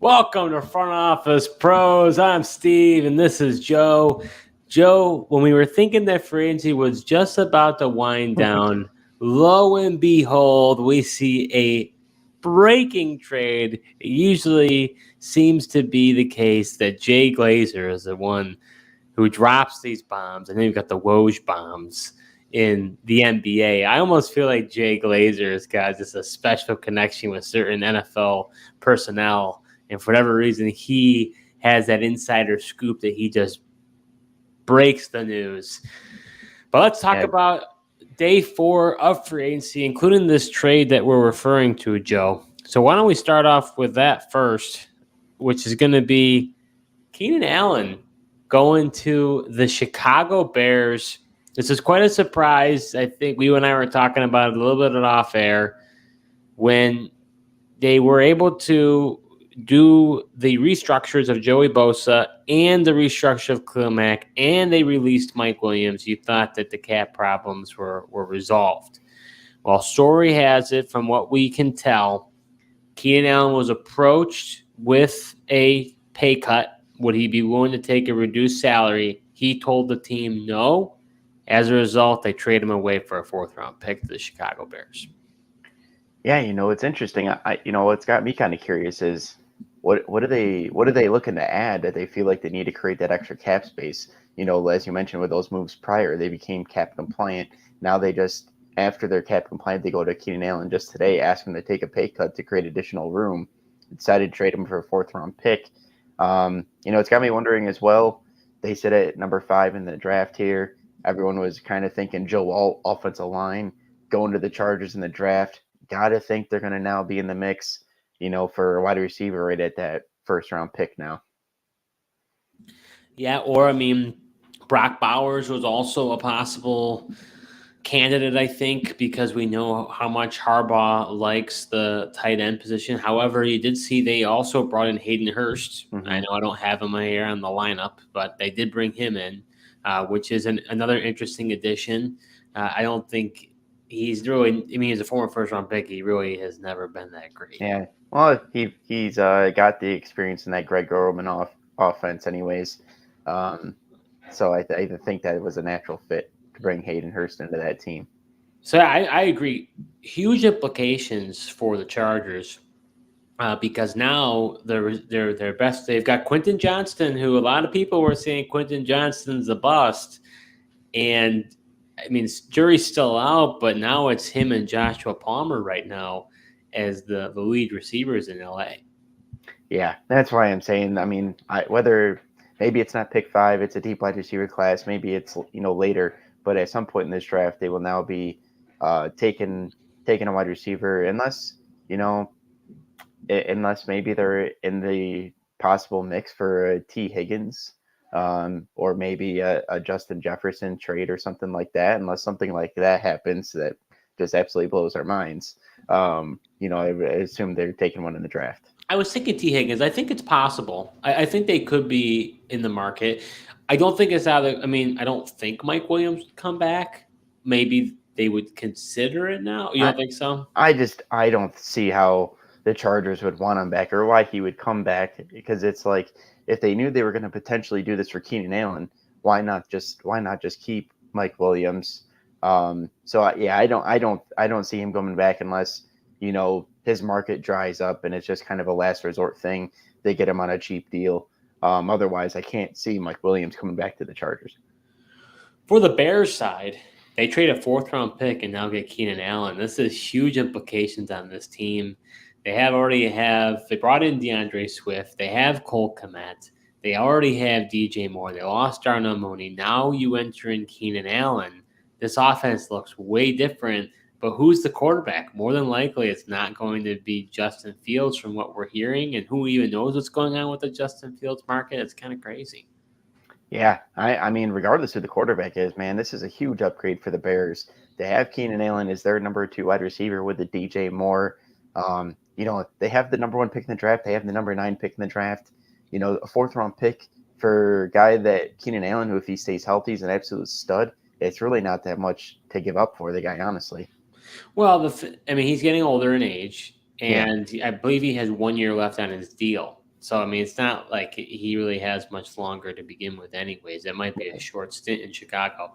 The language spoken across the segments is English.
Welcome to Front Office Pros. I'm Steve, and this is Joe. Joe, when we were thinking that free agency was just about to wind down, lo and behold, we see a breaking trade. It usually seems to be the case that Jay Glazer is the one who drops these bombs, and then you've got the Woj bombs in the NBA. I almost feel like Jay Glazer has got just a special connection with certain NFL personnel, and for whatever reason, he has that insider scoop that he just breaks the news. But let's talk about day 4 of free agency, including this trade that we're referring to, Joe. So why don't we start off with that first, which is going to be Keenan Allen going to the Chicago Bears. This is quite a surprise. I think you and I were talking about it a little bit off air when they were able to do the restructures of Joey Bosa and the restructure of Khalil Mack, and they released Mike Williams. You thought that the cap problems were resolved. Well, story has it, from what we can tell, Keenan Allen was approached with a pay cut. Would he be willing to take a reduced salary? He told the team no. As a result, they trade him away for a 4th-round pick to the Chicago Bears. Yeah, it's interesting. What's got me kind of curious is what are they looking to add that they feel like they need to create that extra cap space? As you mentioned with those moves prior, they became cap compliant. Now they just, after they're cap compliant, they go to Keenan Allen just today, ask him to take a pay cut to create additional room. Decided to trade him for a 4th-round pick. It's got me wondering as well. They sit at number 5 in the draft here. Everyone was kind of thinking Joe Alt, offensive line, going to the Chargers in the draft. Got to think they're going to now be in the mix, for a wide receiver right at that 1st-round pick now. Yeah, or Brock Bowers was also a possible candidate, I think, because we know how much Harbaugh likes the tight end position. However, you did see they also brought in Hayden Hurst. Mm-hmm. I know I don't have him here on the lineup, but they did bring him in, which is another interesting addition. I don't think he's really, he's a former 1st-round pick. He really has never been that great. Yeah, well, he's got the experience in that Greg Roman offense anyways. So I think that it was a natural fit to bring Hayden Hurst into that team. So I agree. Huge implications for the Chargers because now they're best. They've got Quentin Johnston, who a lot of people were saying Quentin Johnston's a bust, and jury's still out. But now it's him and Joshua Palmer right now as the lead receivers in LA. Yeah, that's why I'm saying. Whether maybe it's not pick 5, it's a deep wide receiver class. Maybe it's later, but at some point in this draft, they will now be taking a wide receiver, unless maybe they're in the possible mix for a T. Higgins, or maybe a Justin Jefferson trade or something like that. Unless something like that happens, that just absolutely blows our minds. I assume they're taking one in the draft. I was thinking T. Higgins. I think it's possible. I think they could be in the market. I don't think it's out of. I don't think Mike Williams would come back. Maybe they would consider it now. You don't think so? I don't see how the Chargers would want him back, or why he would come back, because it's like, if they knew they were going to potentially do this for Keenan Allen, why not just keep Mike Williams? I don't see him coming back unless his market dries up and it's just kind of a last resort thing. They get him on a cheap deal. Otherwise, I can't see Mike Williams coming back to the Chargers. For the Bears side, they trade a 4th-round pick and now get Keenan Allen. This is huge implications on this team. They brought in DeAndre Swift. They have Cole Kmet. They already have DJ Moore. They lost Darnell Mooney. Now you enter in Keenan Allen. This offense looks way different. But who's the quarterback? More than likely, it's not going to be Justin Fields from what we're hearing. And who even knows what's going on with the Justin Fields market? It's kind of crazy. Yeah, regardless who the quarterback is, man, this is a huge upgrade for the Bears. They have Keenan Allen as their number 2 wide receiver with the DJ Moore. They have the number 1 pick in the draft. They have the number 9 pick in the draft. A 4th-round pick for a guy that Keenan Allen, who if he stays healthy is an absolute stud. It's really not that much to give up for the guy, honestly. Well, he's getting older in age, and I believe he has 1 year left on his deal. So, I mean, it's not like he really has much longer to begin with anyways. It might be a short stint in Chicago.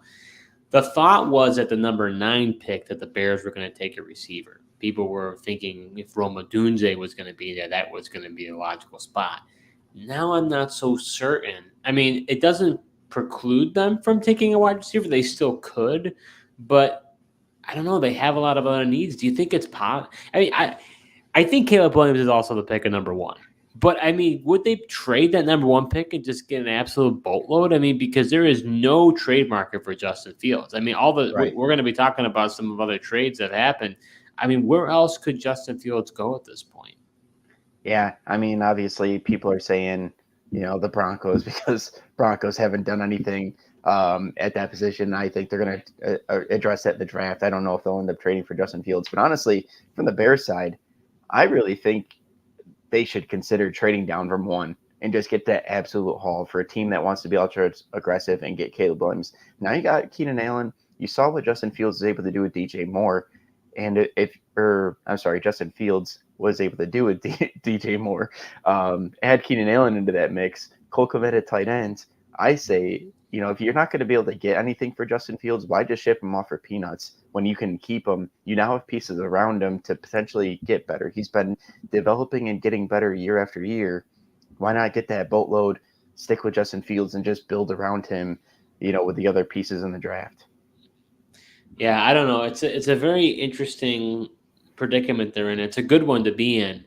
The thought was at the number 9 pick that the Bears were going to take a receiver. People were thinking if Roma Dunze was going to be there, that was going to be a logical spot. Now I'm not so certain. I mean, it doesn't preclude them from taking a wide receiver. They still could, but I don't know. They have a lot of other needs. Do you think it's possible? I mean, I think Caleb Williams is also the pick of number 1. But, I mean, would they trade that number 1 pick and just get an absolute boatload? I mean, because there is no trade market for Justin Fields. I mean, Right. we're going to be talking about some of other trades that happened. I mean, where else could Justin Fields go at this point? Yeah, I mean, obviously, people are saying, the Broncos because Broncos haven't done anything at that position. I think they're going to address that in the draft. I don't know if they'll end up trading for Justin Fields, but honestly, from the Bears side, I really think they should consider trading down from 1 and just get that absolute haul for a team that wants to be ultra aggressive and get Caleb Williams. Now you got Keenan Allen. You saw what Justin Fields was able to do with DJ Moore, and Justin Fields was able to do with DJ Moore. Add Keenan Allen into that mix. Cole Kmet at tight ends. I say, if you're not going to be able to get anything for Justin Fields, why just ship him off for peanuts when you can keep him? You now have pieces around him to potentially get better. He's been developing and getting better year after year. Why not get that boatload, stick with Justin Fields, and just build around him, with the other pieces in the draft? Yeah, I don't know. It's a very interesting predicament they're in. It's a good one to be in,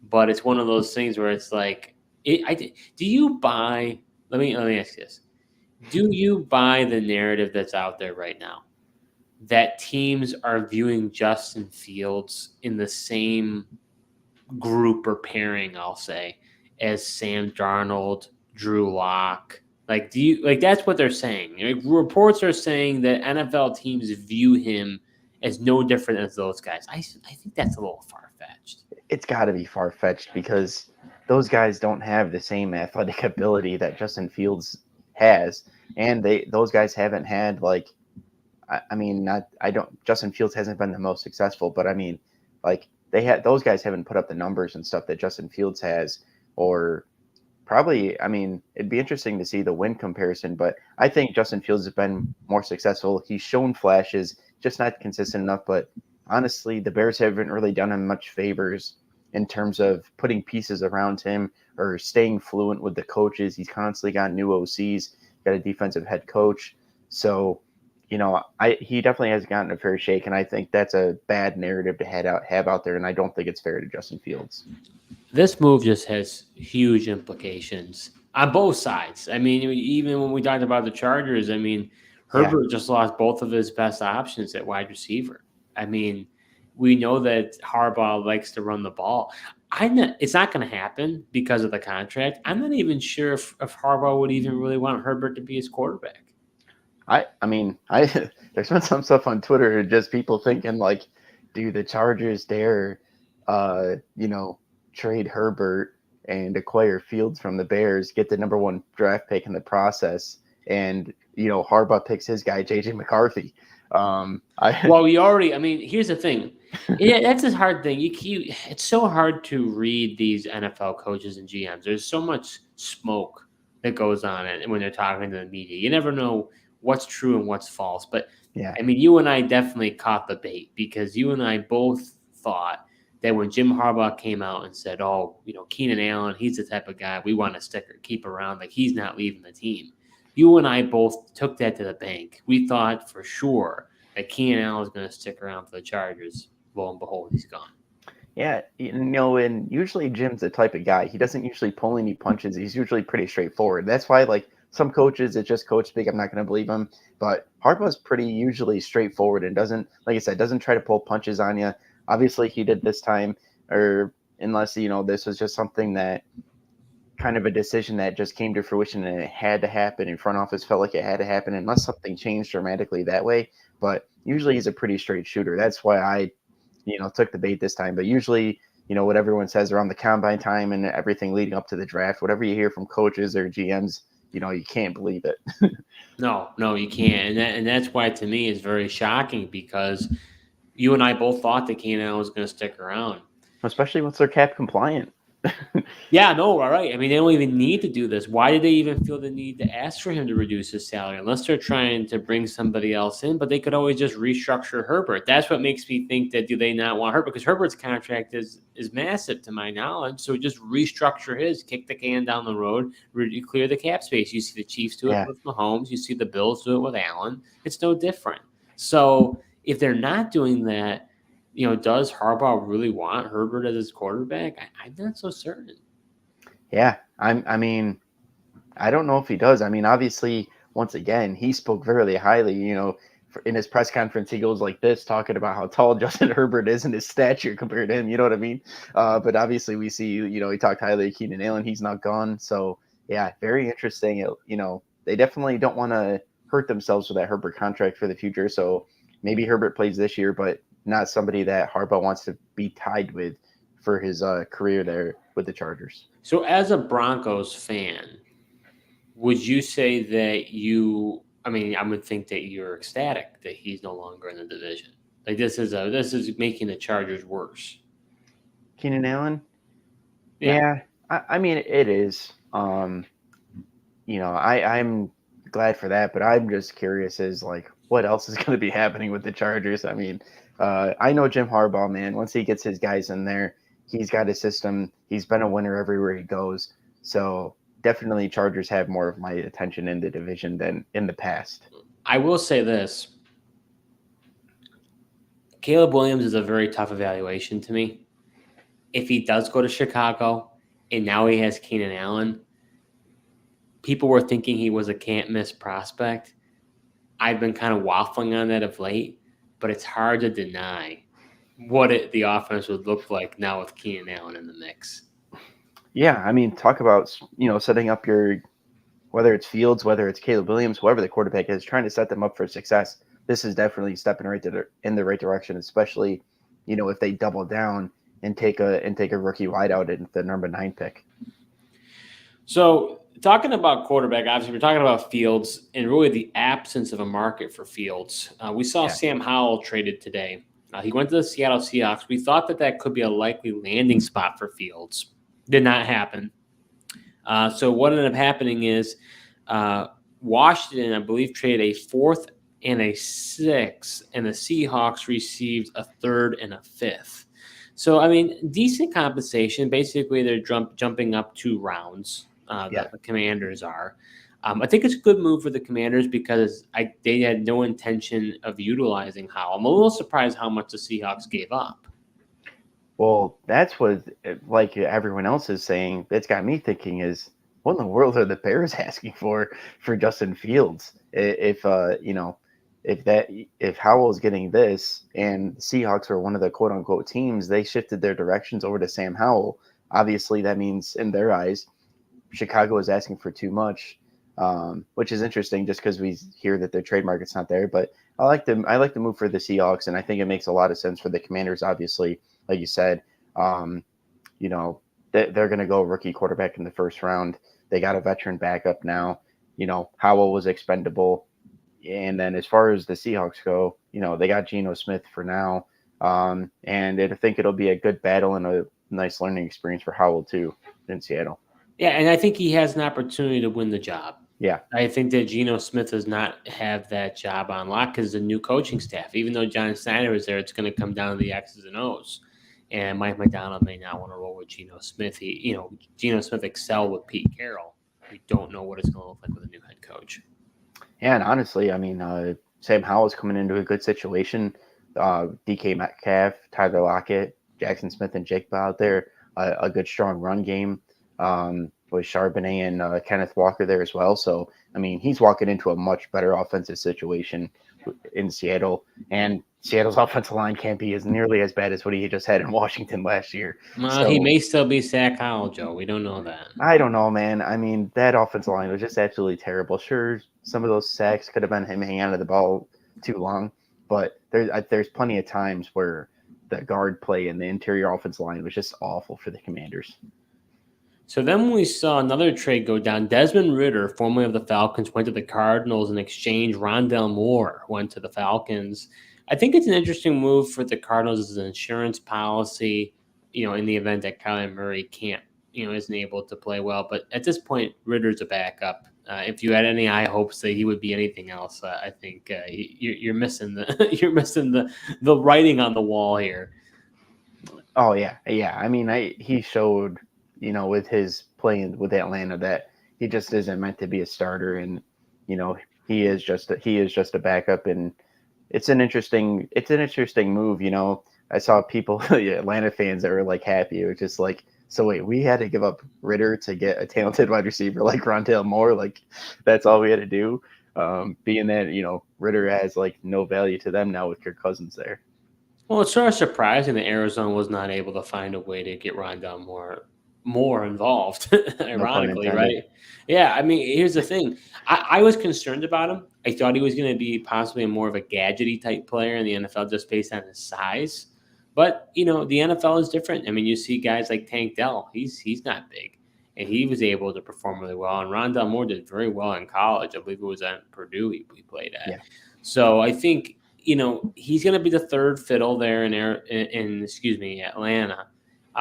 but it's one of those things where it's like, do you buy? Let me ask you this: do you buy the narrative that's out there right now that teams are viewing Justin Fields in the same group or pairing, I'll say, as Sam Darnold, Drew Lock? Like, do you like that's what they're saying? Like, reports are saying that NFL teams view him as no different as those guys. I think that's a little far fetched. It's got to be far fetched because those guys don't have the same athletic ability that Justin Fields has, and those guys haven't had Justin Fields hasn't been the most successful, but I mean, like those guys haven't put up the numbers and stuff that Justin Fields has, or probably, I mean, it'd be interesting to see the win comparison, but I think Justin Fields has been more successful. He's shown flashes, just not consistent enough, but honestly, the Bears haven't really done him much favors in terms of putting pieces around him or staying fluent with the coaches. He's constantly got new OCs, got a defensive head coach. So, he definitely has gotten a fair shake, and I think that's a bad narrative to have out there, and I don't think it's fair to Justin Fields. This move just has huge implications on both sides. I mean, even when we talked about the Chargers, I mean, Herbert just lost both of his best options at wide receiver. I mean, we know that Harbaugh likes to run the ball. It's not going to happen because of the contract. I'm not even sure if Harbaugh would even really want Herbert to be his quarterback. I mean, there's been some stuff on Twitter, just people thinking like, do the Chargers dare, trade Herbert and acquire Fields from the Bears, get the number 1 draft pick in the process, and Harbaugh picks his guy JJ McCarthy. Here's the thing. That's a hard thing. It's so hard to read these NFL coaches and GMs. There's so much smoke that goes on when they're talking to the media. You never know what's true and what's false. But yeah, I mean, you and I definitely caught the bait because you and I both thought that when Jim Harbaugh came out and said, Keenan Allen, he's the type of guy we want to keep around, like he's not leaving the team. You and I both took that to the bank. We thought for sure that Keenan Allen was going to stick around for the Chargers. Lo and behold, he's gone. Yeah, and usually Jim's the type of guy. He doesn't usually pull any punches. He's usually pretty straightforward. That's why, some coaches, it's just coach speak. I'm not going to believe him. But Harbaugh's pretty usually straightforward and doesn't try to pull punches on you. Obviously, he did this time, or unless, this was just something that kind of a decision that just came to fruition and it had to happen. In front office felt like it had to happen unless something changed dramatically that way. But usually he's a pretty straight shooter. That's why I took the bait this time. But usually, what everyone says around the combine time and everything leading up to the draft, whatever you hear from coaches or GMs, you can't believe it. No, you can't. And that's why, to me, it's very shocking because you and I both thought that Keenan Allen was going to stick around. Especially once they're cap compliant. Yeah, no, all right. I mean, they don't even need to do this. Why did they even feel the need to ask for him to reduce his salary unless they're trying to bring somebody else in? But they could always just restructure Herbert. That's what makes me think that do they not want Herbert? Because Herbert's contract is massive to my knowledge. So just restructure his, kick the can down the road, clear the cap space. You see the Chiefs do it with Mahomes. You see the Bills do it with Allen. It's no different. So if they're not doing that, does Harbaugh really want Herbert as his quarterback? I'm not so certain. Yeah, I mean, I don't know if he does. I mean, obviously, once again, he spoke very highly. In his press conference, he goes like this, talking about how tall Justin Herbert is and his stature compared to him. You know what I mean? But obviously, we see, he talked highly of Keenan Allen. He's not gone. So, yeah, very interesting. They definitely don't want to hurt themselves with that Herbert contract for the future. So maybe Herbert plays this year, but not somebody that Harbaugh wants to be tied with for his career there with the Chargers. So as a Broncos fan, would you say that I would think that you're ecstatic that he's no longer in the division. Like this is making the Chargers worse. Keenan Allen? Yeah. I mean, it is. I'm glad for that, but I'm just curious as like what else is going to be happening with the Chargers. I mean, I know Jim Harbaugh, man. Once he gets his guys in there, he's got a system. He's been a winner everywhere he goes. So definitely Chargers have more of my attention in the division than in the past. I will say this. Caleb Williams is a very tough evaluation to me. If he does go to Chicago and now he has Keenan Allen, people were thinking he was a can't-miss prospect. I've been kind of waffling on that of late, but it's hard to deny what the offense would look like now with Keenan Allen in the mix. Yeah, I mean, talk about, setting up whether it's Fields, whether it's Caleb Williams, whoever the quarterback is, trying to set them up for success. This is definitely stepping in the right direction, especially, if they double down and take a rookie wideout at the number 9 pick. So talking about quarterback, obviously we're talking about Fields and really the absence of a market for Fields. We saw Sam Howell traded today. He went to the Seattle Seahawks. We thought that could be a likely landing spot for Fields. Did not happen. So what ended up happening is Washington, I believe, traded a 4th and a 6th, and the Seahawks received a 3rd and a 5th. So, I mean, decent compensation. Basically, they're jumping up 2 rounds. The Commanders are. I think it's a good move for the Commanders because they had no intention of utilizing Howell. I'm a little surprised how much the Seahawks gave up. Well, that's what, like everyone else is saying, that's got me thinking is, what in the world are the Bears asking for Justin Fields? If Howell's getting this and the Seahawks are one of the quote unquote teams, they shifted their directions over to Sam Howell. Obviously, that means in their eyes, Chicago is asking for too much, which is interesting just because we hear that their trade market's not there. But I like the move for the Seahawks, and I think it makes a lot of sense for the Commanders, obviously. Like you said, they're going to go rookie quarterback in the first round. They got a veteran backup now. Howell was expendable. And then as far as the Seahawks go, they got Geno Smith for now. And I think it'll be a good battle and a nice learning experience for Howell, too, in Seattle. Yeah, and I think he has an opportunity to win the job. Yeah. I think that Geno Smith does not have that job on lock because the new coaching staff, even though John Snyder is there, it's going to come down to the X's and O's. And Mike McDonald may not want to roll with Geno Smith. Geno Smith excelled with Pete Carroll. We don't know what it's going to look like with a new head coach. Yeah, and honestly, I mean, Sam Howell's coming into a good situation. DK Metcalf, Tyler Lockett, Jackson Smith, and Jake out there. A good, strong run game with Charbonnet and Kenneth Walker there as well. So, I mean, he's walking into a much better offensive situation in Seattle. And Seattle's offensive line can't be nearly as bad as what he just had in Washington last year. Well, he may still be Zach Howell, Joe. We don't know that. I don't know, man. I mean, that offensive line was just absolutely terrible. Sure, some of those sacks could have been him hanging out of the ball too long, but there's plenty of times where the guard play and the interior offensive line was just awful for the Commanders. So then we saw another trade go down. Desmond Ridder, formerly of the Falcons, went to the Cardinals in exchange. Rondale Moore went to the Falcons. I think it's an interesting move for the Cardinals as an insurance policy, in the event that Kyler Murray can't isn't able to play well. But at this point, Ritter's a backup. If you had any high hopes that he would be anything else, I think you're missing the you're missing the writing on the wall here. Oh yeah. I mean, he showed, with his playing with Atlanta that he just isn't meant to be a starter, and he is just a backup, and it's an interesting move. I saw people, Atlanta fans that were like happy. It was just like, so wait, we had to give up Ritter to get a talented wide receiver like Rondale Moore? Like, that's all we had to do? Being that, Ritter has like no value to them now with Kirk Cousins there. Well, it's sort of surprising that Arizona was not able to find a way to get Rondale more involved, ironically, right? Yeah, I mean, here's the thing. I was concerned about him. I thought he was going to be possibly more of a gadgety type player in the NFL just based on his size. But, the NFL is different. I mean, you see guys like Tank Dell. He's not big, and he was able to perform really well. And Rondale Moore did very well in college. I believe it was at Purdue he played at. Yeah. So I think, he's going to be the third fiddle there in Atlanta.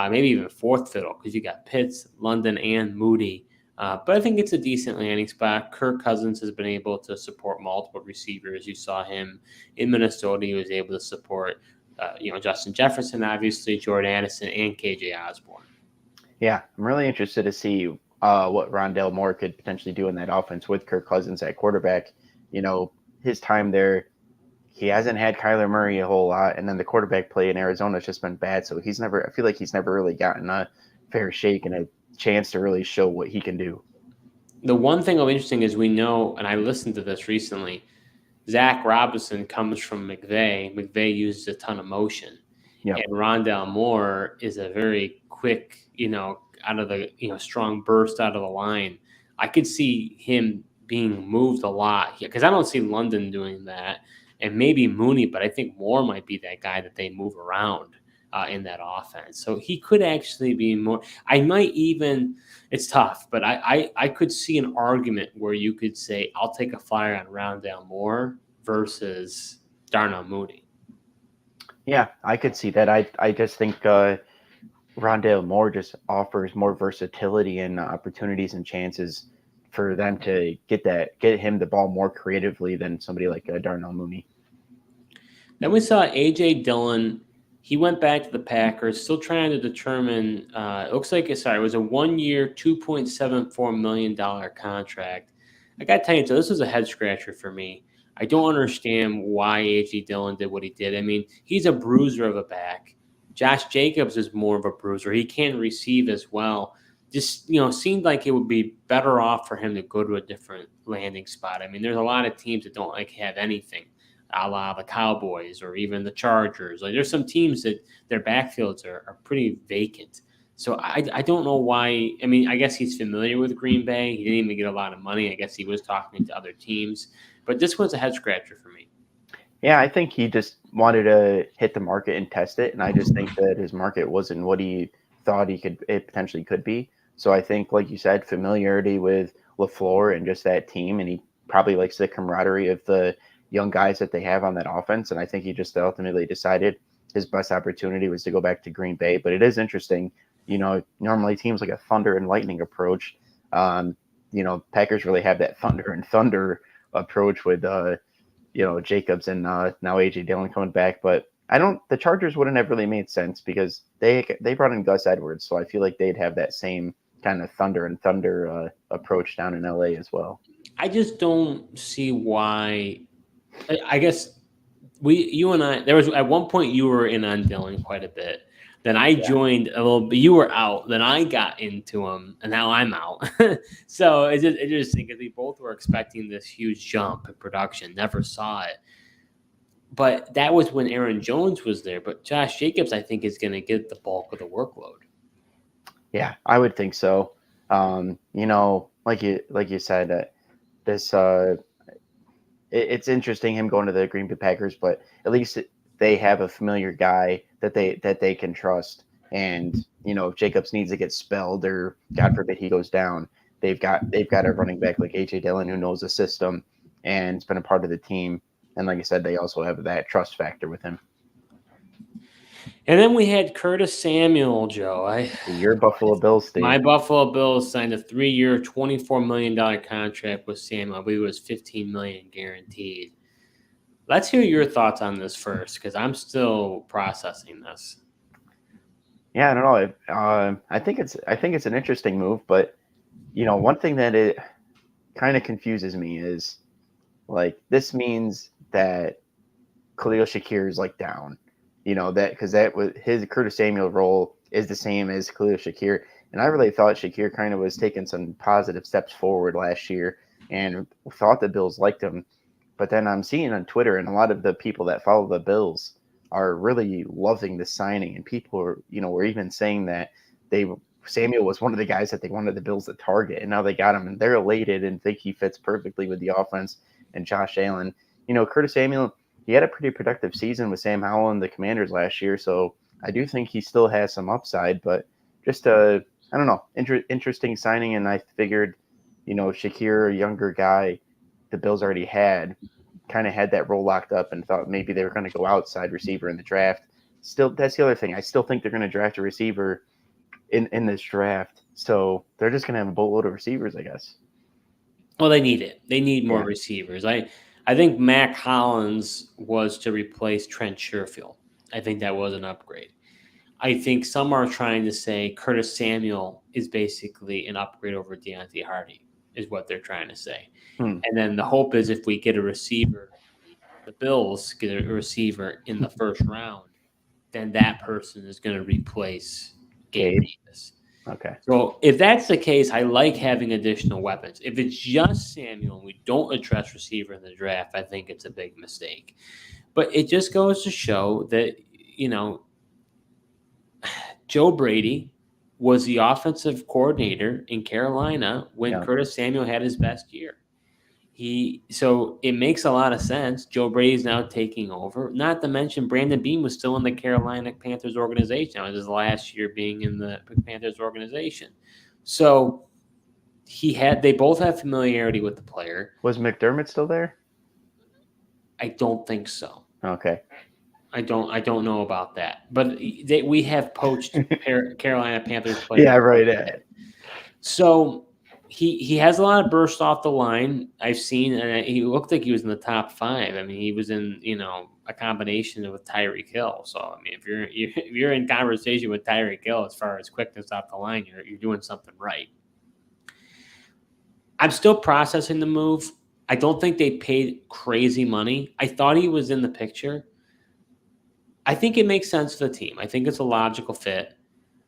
Maybe even fourth fiddle because you got Pitts, London, and Moody. But I think it's a decent landing spot. Kirk Cousins has been able to support multiple receivers. You saw him in Minnesota. He was able to support, Justin Jefferson, obviously, Jordan Addison, and KJ Osborne. Yeah, I'm really interested to see what Rondale Moore could potentially do in that offense with Kirk Cousins at quarterback. His time there, he hasn't had Kyler Murray a whole lot, and then the quarterback play in Arizona has just been bad. So I feel like he's never really gotten a fair shake and a chance to really show what he can do. The one thing of interesting is we know, and I listened to this recently, Zach Robinson comes from McVay. McVay uses a ton of motion. Yep. And Rondale Moore is a very quick, out of the, strong burst out of the line. I could see him being moved a lot because I don't see London doing that. And maybe Mooney, but I think Moore might be that guy that they move around in that offense. So he could actually be more. I might even. It's tough, but I could see an argument where you could say I'll take a flyer on Rondale Moore versus Darnell Mooney. Yeah, I could see that. I just think Rondale Moore just offers more versatility and opportunities and chances for them to get him the ball more creatively than somebody like Darnell Mooney. Then we saw A.J. Dillon. He went back to the Packers, still trying to determine. It looks like it was a 1-year, $2.74 million contract. I got to tell you, so this was a head scratcher for me. I don't understand why A.J. Dillon did what he did. I mean, he's a bruiser of a back. Josh Jacobs is more of a bruiser. He can receive as well. Just, seemed like it would be better off for him to go to a different landing spot. I mean, there's a lot of teams that don't have anything, a la the Cowboys or even the Chargers. Like, there's some teams that their backfields are pretty vacant. So I don't know why. I mean, I guess he's familiar with Green Bay. He didn't even get a lot of money. I guess he was talking to other teams. But this was a head scratcher for me. Yeah, I think he just wanted to hit the market and test it. And I just think that his market wasn't what he thought it potentially could be. So I think, like you said, familiarity with LaFleur and just that team, and he probably likes the camaraderie of the young guys that they have on that offense. And I think he just ultimately decided his best opportunity was to go back to Green Bay. But it is interesting, normally teams like a thunder and lightning approach. Packers really have that thunder approach with, Jacobs and now A.J. Dillon coming back. But the Chargers wouldn't have really made sense because they brought in Gus Edwards. So I feel like they'd have that same kind of thunder approach down in LA as well. I just don't see why. I guess you and I, there was at one point you were in on Dillon quite a bit. Then I joined a little bit. You were out. Then I got into him, and now I'm out. So it's just interesting because we both were expecting this huge jump in production. Never saw it. But that was when Aaron Jones was there. But Josh Jacobs, I think, is going to get the bulk of the workload. Yeah, I would think so. Like you said, this it's interesting him going to the Green Bay Packers, but at least they have a familiar guy that they can trust. And if Jacobs needs to get spelled or God forbid he goes down, they've got a running back like A.J. Dillon who knows the system and has been a part of the team. And like I said, they also have that trust factor with him. And then we had Curtis Samuel, Joe. Your Buffalo Bills, Steve. My Buffalo Bills signed a 3-year, $24 million contract with Samuel. I believe it was $15 million guaranteed. Let's hear your thoughts on this first, because I'm still processing this. Yeah, I don't know. I think it's an interesting move, but one thing that it kind of confuses me is like this means that Khalil Shakir is like down, that because that was his Curtis Samuel role is the same as Khalil Shakir, and I really thought Shakir kind of was taking some positive steps forward last year, and thought the Bills liked him, but then I'm seeing on Twitter and a lot of the people that follow the Bills are really loving the signing, and people are, were even saying that Samuel was one of the guys that they wanted the Bills to target, and now they got him, and they're elated and think he fits perfectly with the offense and Josh Allen. Curtis Samuel, he had a pretty productive season with Sam Howell and the Commanders last year, so I do think he still has some upside, but just I don't know, interesting signing, and I figured, Shakir, a younger guy, the Bills already had that role locked up, and thought maybe they were going to go outside receiver in the draft. Still, that's the other thing. I still think they're going to draft a receiver in this draft, so they're just going to have a boatload of receivers, I guess. Well, they need it. They need more receivers. I think Mac Hollins was to replace Trent Sherfield. I think that was an upgrade. I think some are trying to say Curtis Samuel is basically an upgrade over Deontay Hardy, is what they're trying to say. And then the hope is if we get a receiver, the Bills get a receiver in the first round, then that person is going to replace Gabe Davis. Okay. So if that's the case, I like having additional weapons. If it's just Samuel and we don't address receiver in the draft, I think it's a big mistake. But it just goes to show that, Joe Brady was the offensive coordinator in Carolina when Curtis Samuel had his best year. So it makes a lot of sense. Joe Brady's now taking over. Not to mention Brandon Beane was still in the Carolina Panthers organization. It was his last year being in the Panthers organization. So they both have familiarity with the player. Was McDermott still there? I don't think so. Okay. I don't know about that. But we have poached Carolina Panthers players. Yeah, right. So he has a lot of bursts off the line. I've seen, and he looked like he was in the top 5. I mean, he was in a combination with Tyreek Hill. So I mean, if you're in conversation with Tyreek Hill as far as quickness off the line, you're doing something right. I'm still processing the move. I don't think they paid crazy money. I thought he was in the picture. I think it makes sense for the team. I think it's a logical fit.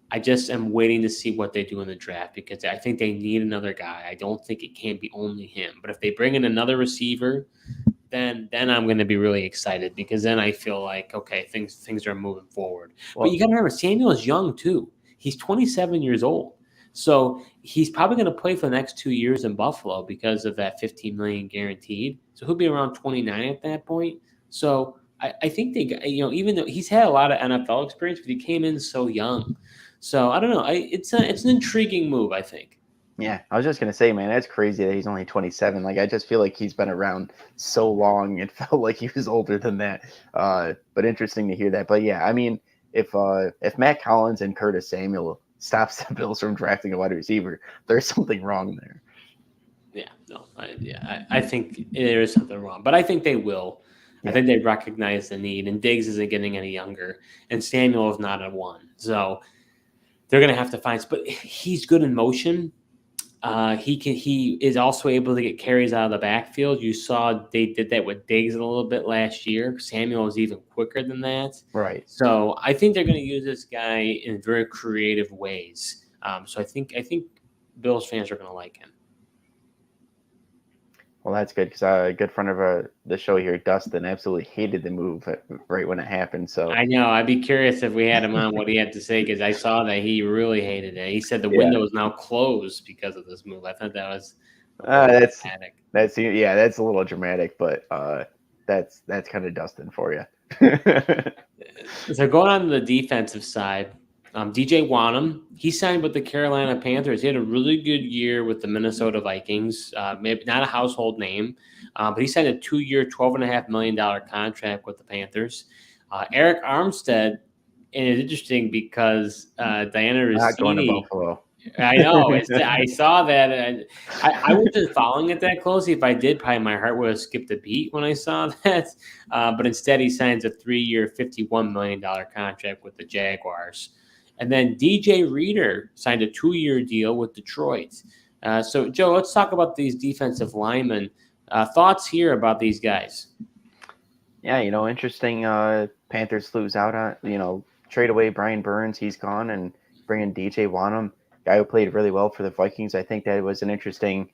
I just am waiting to see what they do in the draft because I think they need another guy. I don't think it can be only him. But if they bring in another receiver, then I'm going to be really excited because then I feel like, okay, things are moving forward. Well, but you got to remember, Samuel is young too. He's 27 years old. So he's probably going to play for the next 2 years in Buffalo because of that $15 million guaranteed. So he'll be around 29 at that point. So I think they, even though he's had a lot of NFL experience, but he came in so young. So I don't know. It's an intriguing move, I think. Yeah, I was just gonna say, man, that's crazy that he's only 27. Like, I just feel like he's been around so long. It felt like he was older than that. But interesting to hear that. But yeah, I mean, if Matt Collins and Curtis Samuel stops the Bills from drafting a wide receiver, there's something wrong there. Yeah, no, I think there is something wrong, but I think they will. Yeah. I think they recognize the need, and Diggs isn't getting any younger, and Samuel is not a 1. So they're going to have to find – but he's good in motion. He is also able to get carries out of the backfield. You saw they did that with Diggs a little bit last year. Samuel is even quicker than that. Right. So I think they're going to use this guy in very creative ways. So I think Bills fans are going to like him. Well, that's good because a good friend of the show here, Dustin, absolutely hated the move right when it happened. So I know. I'd be curious if we had him on what he had to say because I saw that he really hated it. He said the window is now closed because of this move. I thought that was dramatic. That's a little dramatic, but that's kind of Dustin for you. So going on to the defensive side. DJ Wanham, he signed with the Carolina Panthers. He had a really good year with the Minnesota Vikings. Maybe not a household name, but he signed a 2-year, $12.5 million contract with the Panthers. Eric Armstead And it's interesting because Diana Not going to Rossini. Buffalo. I know. I saw that. And I wasn't following it that closely. If I did, probably my heart would have skipped a beat when I saw that. But instead, he signs a 3-year, $51 million contract with the Jaguars. And then DJ Reader signed a 2-year deal with Detroit. So, Joe, let's talk about these defensive linemen. Thoughts here about these guys? Yeah, interesting. Panthers lose out on, trade away Brian Burns. He's gone, and bring in DJ Wanham, guy who played really well for the Vikings. I think that was an interesting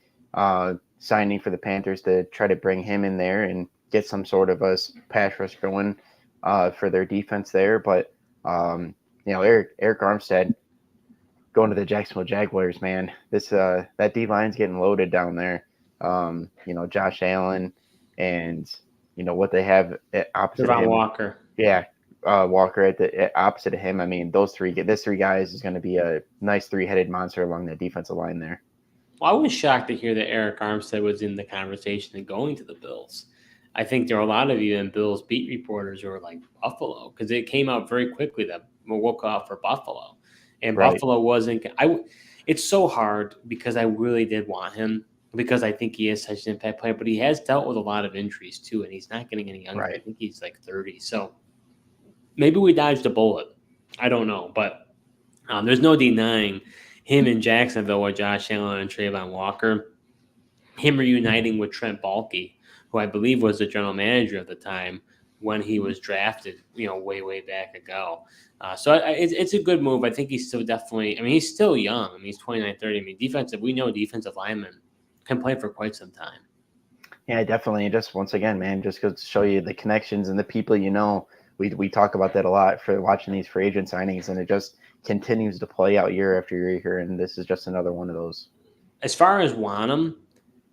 signing for the Panthers to try to bring him in there and get some sort of a pass rush going for their defense there. But Eric Armstead going to the Jacksonville Jaguars, man. That D line's getting loaded down there. Josh Allen and what they have opposite of him. Walker. Yeah, Walker at opposite of him. I mean, this three guys is going to be a nice 3-headed monster along the defensive line there. Well, I was shocked to hear that Eric Armstead was in the conversation and going to the Bills. I think there are a lot of even Bills beat reporters who are like Buffalo, because it came out very quickly that woke off for Buffalo, and right. Buffalo wasn't. It's so hard because I really did want him, because I think he is such an impact player, but he has dealt with a lot of injuries too, and he's not getting any younger. Right. I think he's like 30. So maybe we dodged a bullet. I don't know, but there's no denying him in Jacksonville with Josh Allen and Trayvon Walker, him reuniting with Trent Baalke, who I believe was the general manager at the time when he was drafted, way back ago. So it's a good move. I think he's still definitely, he's still young. He's 29, 30. We know defensive linemen can play for quite some time. Yeah, definitely. Just once again, man, just goes to show you the connections and the people we talk about that a lot for watching these free agent signings, and it just continues to play out year after year here, and this is just another one of those. As far as Wanham,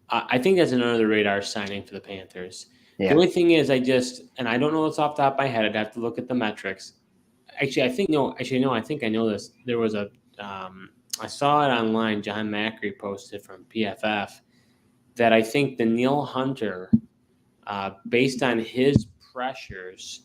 I think that's another radar signing for the Panthers. Yeah. The only thing is I don't know this off the top of my head. I'd have to look at the metrics. I think I know this. There was I saw it online. John Macri posted from PFF that I think the Danielle Hunter, based on his pressures,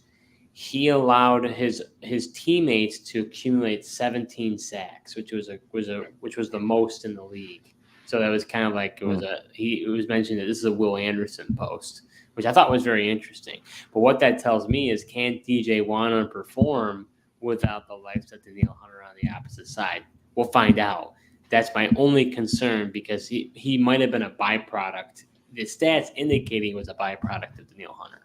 he allowed his teammates to accumulate 17 sacks, which was the most in the league. So that was kind of like it was mentioned that this is a Will Anderson post, which I thought was very interesting. But what that tells me is, can DJ Wanham perform without the likes of Danielle Hunter on the opposite side? We'll find out. That's my only concern, because he might have been a byproduct. The stats indicating he was a byproduct of Danielle Hunter.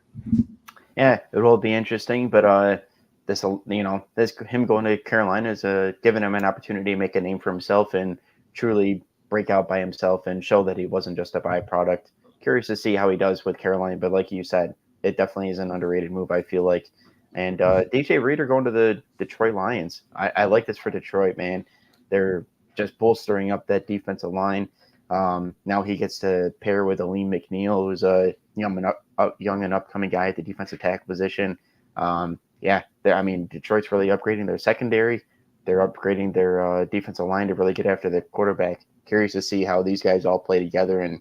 Yeah, it will be interesting, but this him going to Carolina is giving him an opportunity to make a name for himself and truly break out by himself and show that he wasn't just a byproduct. Curious to see how he does with Carolina, but like you said, it definitely is an underrated move, I feel like. And DJ Reader going to the Detroit Lions. I like this for Detroit, man. They're just bolstering up that defensive line. Now he gets to pair with Aleem McNeil, who's a young and upcoming guy at the defensive tackle position. Detroit's really upgrading their secondary. They're upgrading their defensive line to really get after the quarterback. Curious to see how these guys all play together and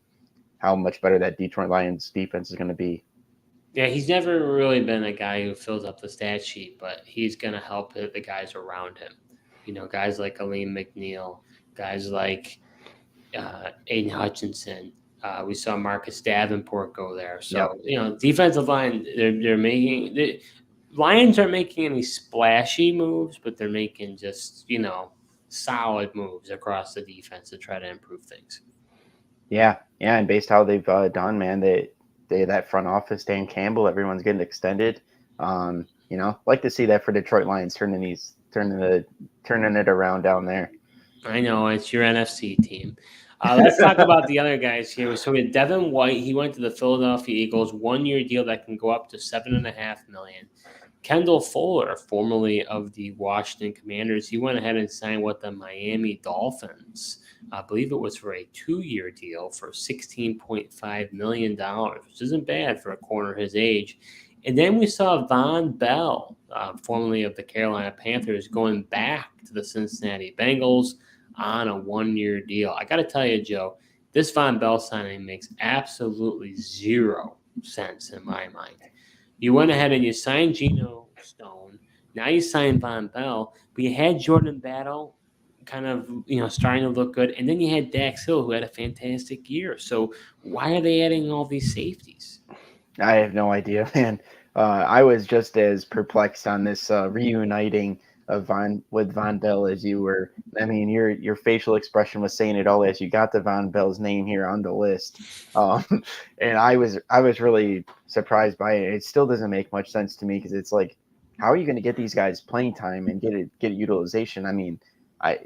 how much better that Detroit Lions defense is going to be. Yeah, he's never really been a guy who fills up the stat sheet, but he's going to help the guys around him. Guys like Aleem McNeil, guys like Aiden Hutchinson. We saw Marcus Davenport go there. So, defensive line, the Lions aren't making any splashy moves, but they're making just, solid moves across the defense to try to improve things. Yeah, and based how they've done, man, they that front office, Dan Campbell, everyone's getting extended. Like to see that for Detroit Lions turning it around down there. I know, it's your NFC team. Let's talk about the other guys here. So we had Devin White. He went to the Philadelphia Eagles, 1-year deal that can go up to $7.5 million. Kendall Fuller, formerly of the Washington Commanders, he went ahead and signed with the Miami Dolphins. I believe it was for a 2-year deal for $16.5 million, which isn't bad for a corner his age. And then we saw Von Bell, formerly of the Carolina Panthers, going back to the Cincinnati Bengals on a 1-year deal. I got to tell you, Joe, this Von Bell signing makes absolutely zero sense in my mind. You went ahead and you signed Geno Stone. Now you signed Von Bell, but you had Jordan Battle kind of, starting to look good. And then you had Dax Hill, who had a fantastic year. So why are they adding all these safeties? I have no idea, man. I was just as perplexed on this reuniting of Von Bell as you were. I mean, your facial expression was saying it all as you got the Von Bell's name here on the list, um, and I was really surprised by it. It still doesn't make much sense to me because it's like, how are you going to get these guys playing time and get utilization? I mean, I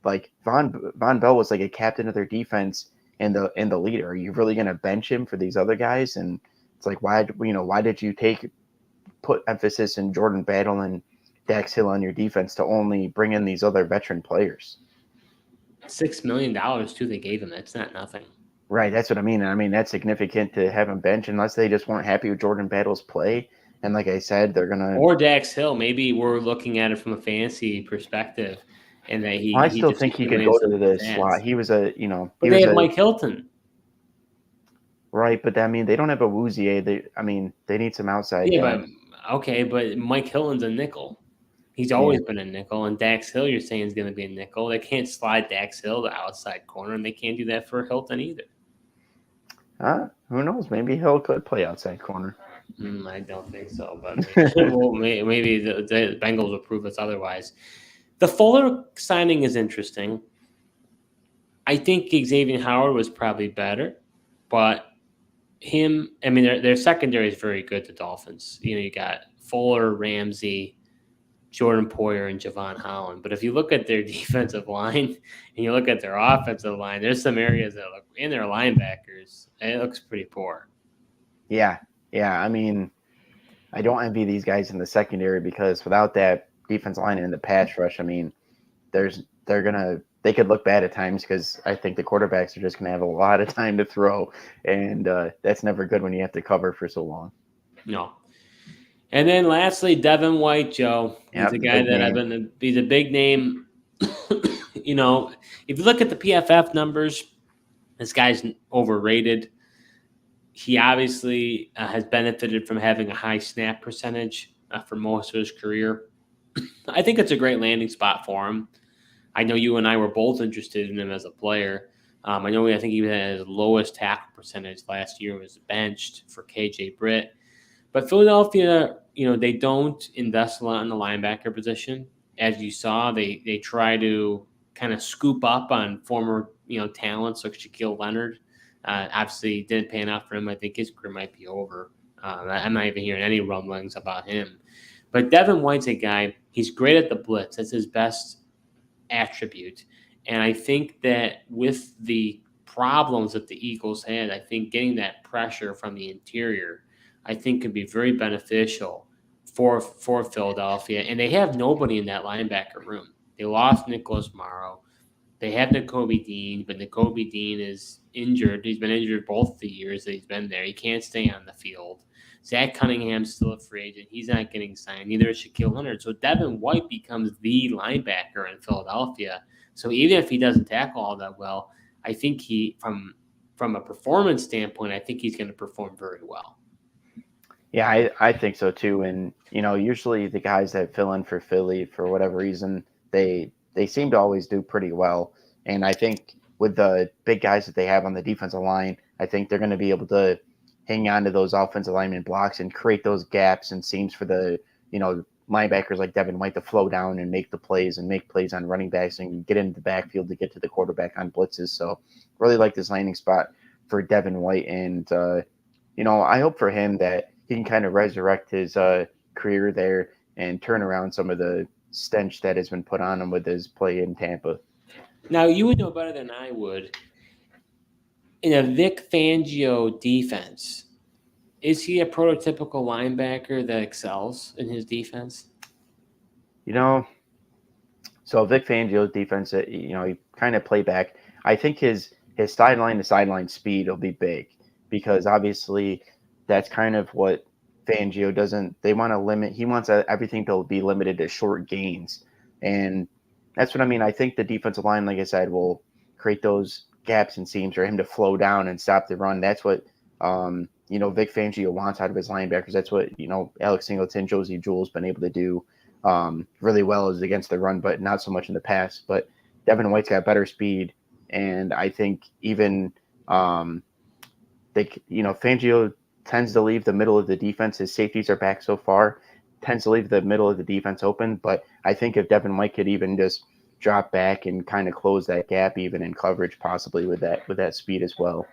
like Von Bell was like a captain of their defense and the leader. Are you really going to bench him for these other guys? And it's like, why did you put emphasis in Jordan Battle and Dax Hill on your defense to only bring in these other veteran players? $6 million too. They gave him. That's not nothing. Right, that's what I mean. I mean, that's significant to have him bench unless they just weren't happy with Jordan Battle's play. And like I said, they're gonna or Dax Hill. Maybe we're looking at it from a fantasy perspective, and that I he still just think he could accumulated go to some the stats. slot. He was a he But they was have a Mike Hilton. right, but I mean they don't have a Woozier. They need some outside Yeah, depth. but Mike Hilton's a nickel. He's Yeah. always been a nickel, and Dax Hill, you're saying, is going to be a nickel. They can't slide Dax Hill to outside corner, and they can't do that for Hilton either. Who knows? Maybe Hill could play outside corner. I don't think so, but maybe the Bengals will prove us otherwise. The Fuller signing is interesting. I think Xavier Howard was probably better, but their secondary is very good, the Dolphins. You got Fuller, Ramsey, Jordan Poyer, and Javon Holland. But if you look at their defensive line and you look at their offensive line, there's some areas that look, in their linebackers, it looks pretty poor. Yeah. I mean, I don't envy these guys in the secondary because without that defense line and the pass rush, I mean, they could look bad at times because I think the quarterbacks are just gonna have a lot of time to throw, and that's never good when you have to cover for so long. No. And then lastly, Devin White, Joe. He's Yep, a guy that he's a big name. If you look at the PFF numbers, this guy's overrated. He obviously has benefited from having a high snap percentage for most of his career. I think it's a great landing spot for him. I know you and I were both interested in him as a player. I think he had his lowest tackle percentage last year, was benched for KJ Britt. But Philadelphia, they don't invest a lot in the linebacker position. As you saw, they try to kind of scoop up on former, talents like Shaquille Leonard. Obviously, didn't pan out for him. I think his career might be over. I'm not even hearing any rumblings about him. But Devin White's a guy, he's great at the blitz. That's his best attribute. And I think that with the problems that the Eagles had, I think getting that pressure from the interior, I think could be very beneficial for Philadelphia. And they have nobody in that linebacker room. They lost Nicholas Morrow. They have Nakobe Dean, but Nakobe Dean is injured. He's been injured both the years that he's been there. He can't stay on the field. Zach Cunningham's still a free agent. He's not getting signed. Neither is Shaquille Leonard. So Devin White becomes the linebacker in Philadelphia. So even if he doesn't tackle all that well, I think from a performance standpoint, I think he's going to perform very well. Yeah, I think so too. And usually the guys that fill in for Philly for whatever reason, they seem to always do pretty well. And I think with the big guys that they have on the defensive line, I think they're going to be able to hang on to those offensive lineman blocks and create those gaps and seams for the linebackers like Devin White to flow down and make plays on running backs and get into the backfield to get to the quarterback on blitzes. So really like this landing spot for Devin White. And, I hope for him that he can kind of resurrect his career there and turn around some of the stench that has been put on him with his play in Tampa. Now, you would know better than I would. In a Vic Fangio defense, is he a prototypical linebacker that excels in his defense? So Vic Fangio's defense, he kind of play back. I think his sideline to sideline speed will be big because obviously that's kind of what Fangio doesn't. They want to limit. He wants everything to be limited to short gains, and that's what I mean. I think the defensive line, like I said, will create those gaps and seams for him to flow down and stop the run. That's what Vic Fangio wants out of his linebackers. That's what, Alex Singleton, Josie Jewell's been able to do really well is against the run, but not so much in the pass. But Devin White's got better speed. And I think even Fangio tends to leave the middle of the defense. His safeties are back so far, tends to leave the middle of the defense open. But I think if Devin White could even just drop back and kind of close that gap, even in coverage, possibly with that speed as well.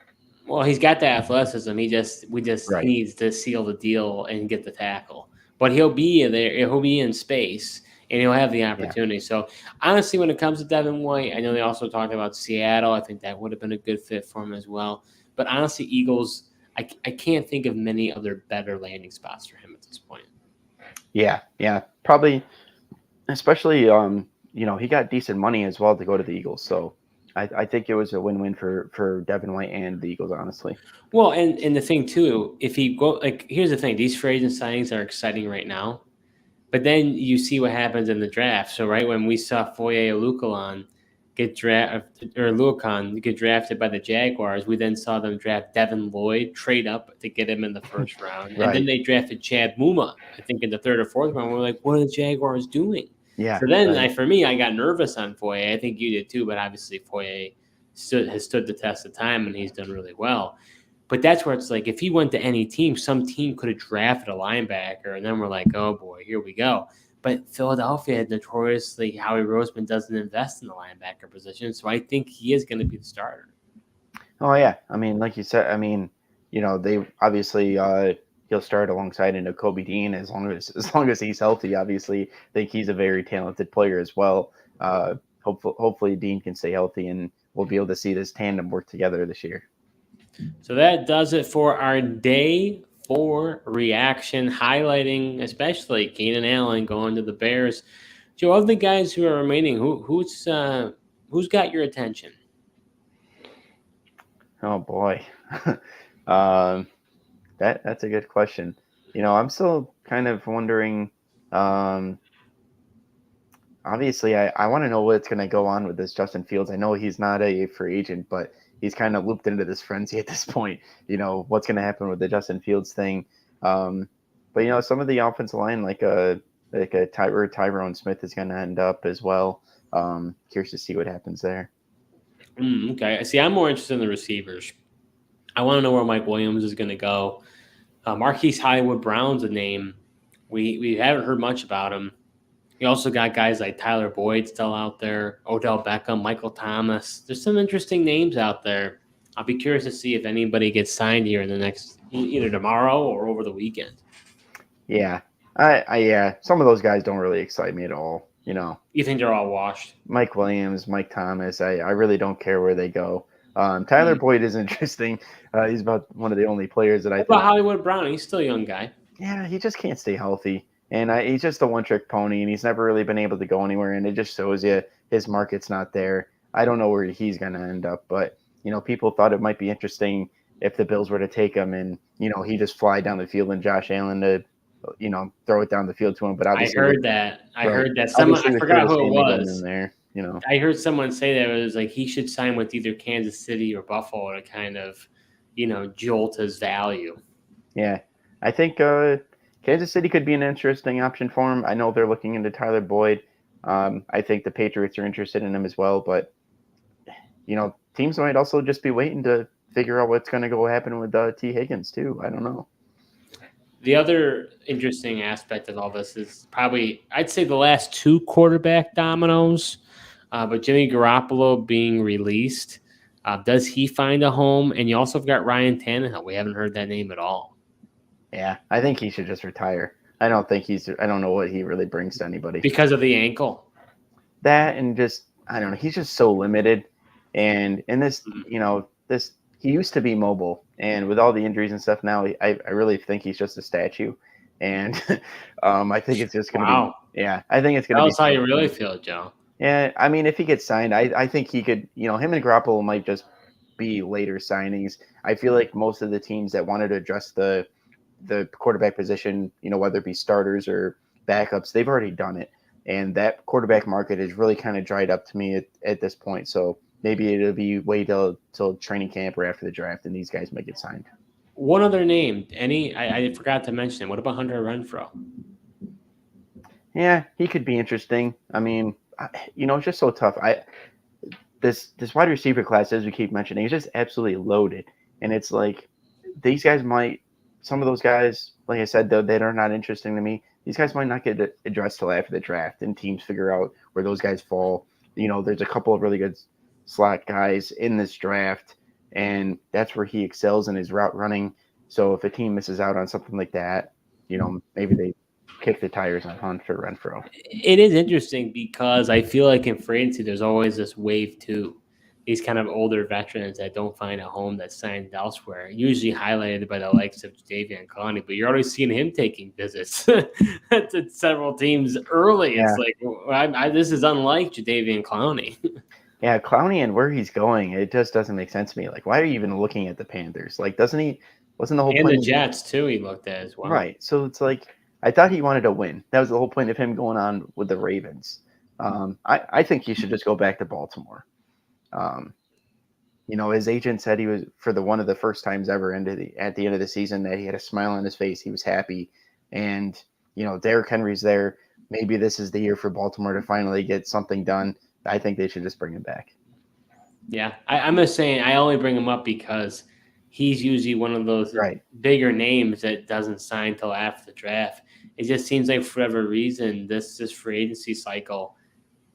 Well, he's got the athleticism. He Right. needs to seal the deal and get the tackle. But he'll be in there. He'll be in space, and he'll have the opportunity. Yeah. So honestly, when it comes to Devin White, I know they also talked about Seattle. I think that would have been a good fit for him as well. But honestly, Eagles, I can't think of many other better landing spots for him at this point. Yeah, probably, especially he got decent money as well to go to the Eagles. So I think it was a win-win for Devin White and the Eagles, honestly. Well, and the thing too, if he go here's the thing: these free agent signings are exciting right now, but then you see what happens in the draft. So right when we saw Foye Oluokun get drafted by the Jaguars, we then saw them draft Devin Lloyd, trade up to get him in the first round, right. And then they drafted Chad Muma, I think in the third or fourth round. We're like, what are the Jaguars doing? Yeah. So then, right. For me, I got nervous on Foye. I think you did too, but obviously Foye has stood the test of time, and he's done really well. But that's where it's like, if he went to any team, some team could have drafted a linebacker, and then we're like, oh boy, here we go. But Philadelphia notoriously, Howie Roseman doesn't invest in the linebacker position, so I think he is going to be the starter. Oh yeah, I mean, like you said, they obviously he'll start alongside Kobe Dean as long as he's healthy. Obviously, I think he's a very talented player as well. Hopefully Dean can stay healthy, and we'll be able to see this tandem work together this year. So that does it for our day 4 reaction, highlighting especially Keenan Allen going to the Bears. Joe, of the guys who are remaining, who's got your attention? Oh boy, that's a good question. I'm still kind of wondering. Obviously, I want to know what's going to go on with this Justin Fields. I know he's not a free agent, but he's kind of looped into this frenzy at this point. What's going to happen with the Justin Fields thing. But some of the offensive line, like Tyrone Smith, is going to end up as well. Curious to see what happens there. Okay. See, I'm more interested in the receivers. I want to know where Mike Williams is going to go. Marquise Hollywood Brown's a name. We haven't heard much about him. You also got guys like Tyler Boyd still out there, Odell Beckham, Michael Thomas. There's some interesting names out there. I'll be curious to see if anybody gets signed here in the next, either tomorrow or over the weekend. Yeah. Yeah. Some of those guys don't really excite me at all. You think they're all washed? Mike Williams, Mike Thomas. I really don't care where they go. Tyler Boyd is interesting. He's about one of the only players that I think. What about Hollywood Brown? He's still a young guy. Yeah, he just can't stay healthy. And he's just a one-trick pony, and he's never really been able to go anywhere. And it just shows you his market's not there. I don't know where he's going to end up. But, people thought it might be interesting if the Bills were to take him and, he just fly down the field and Josh Allen to, throw it down the field to him. But obviously, I heard that. Someone, I forgot who it was. In there, I heard someone say that it was like he should sign with either Kansas City or Buffalo to kind of, jolt his value. Yeah, I think Kansas City could be an interesting option for him. I know they're looking into Tyler Boyd. I think the Patriots are interested in him as well. But, teams might also just be waiting to figure out what's going to happen with T. Higgins, too. I don't know. The other interesting aspect of all this is probably, I'd say, the last 2 quarterback dominoes. But Jimmy Garoppolo being released, does he find a home? And you also have got Ryan Tannehill. We haven't heard that name at all. Yeah, I think he should just retire. I don't know what he really brings to anybody. Because of the ankle? That, and just, I don't know, he's just so limited. And in this, he used to be mobile. And with all the injuries and stuff now, I really think he's just a statue. And I think it's just going to be, yeah, I think it's going to be. That's how you really feel, Joe. Yeah, I mean, if he gets signed, I think he could, him and Garoppolo might just be later signings. I feel like most of the teams that wanted to address the quarterback position, whether it be starters or backups, they've already done it. And that quarterback market is really kind of dried up to me at this point. So maybe it'll be wait till training camp or after the draft, and these guys might get signed. One other name. I forgot to mention it. What about Hunter Renfrow? Yeah, he could be interesting. I mean, it's just so tough. This wide receiver class, as we keep mentioning, is just absolutely loaded, and it's like these guys might. Some of those guys, like I said, though, that are not interesting to me. These guys might not get addressed till after the draft, and teams figure out where those guys fall. There's a couple of really good slot guys in this draft, and that's where he excels in his route running. So if a team misses out on something like that, maybe they kick the tires on Hunter Renfrow. It is interesting because I feel like in free agency there's always this wave too. These kind of older veterans that don't find a home that's signed elsewhere, usually highlighted by the likes of Jadavion Clowney, but you're already seeing him taking visits to several teams early. Yeah. It's like, this is unlike Jadavion Clowney. Yeah, Clowney and where he's going, it just doesn't make sense to me. Like, why are you even looking at the Panthers? Like, doesn't he? Wasn't the whole And the point? Jets, too, he looked at as well. Right. So it's like, I thought he wanted to win. That was the whole point of him going on with the Ravens. I think he should just go back to Baltimore. His agent said he was for one of the first times ever at the end of the season that he had a smile on his face. He was happy, and Derrick Henry's there. Maybe this is the year for Baltimore to finally get something done. I think they should just bring him back. Yeah, I'm just saying I only bring him up because he's usually one of those bigger names that doesn't sign till after the draft. It just seems like for whatever reason, this free agency cycle,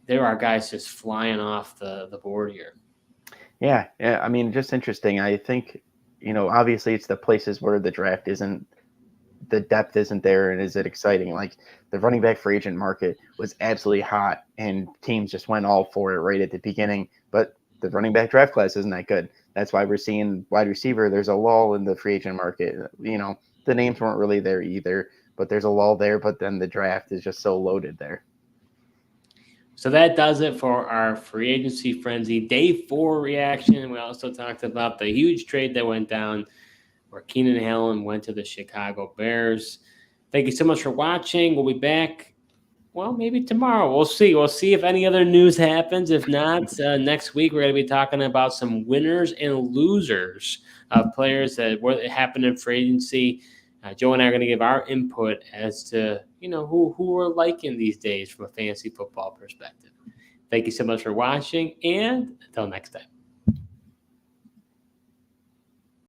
there are guys just flying off the board here. Yeah. I mean, just interesting. I think, obviously it's the places where the draft isn't, the depth isn't there, and is it exciting? Like the running back free agent market was absolutely hot, and teams just went all for it right at the beginning. But the running back draft class isn't that good. That's why we're seeing wide receiver. There's a lull in the free agent market. The names weren't really there either, but there's a lull there. But then the draft is just so loaded there. So that does it for our free agency frenzy day 4 reaction. We also talked about the huge trade that went down where Keenan Allen went to the Chicago Bears. Thank you so much for watching. We'll be back, well, maybe tomorrow. We'll see. We'll see if any other news happens. If not, next week we're going to be talking about some winners and losers of players that happened in free agency. Joe and I are going to give our input as to who we're liking these days from a fantasy football perspective. Thank you so much for watching, and until next time.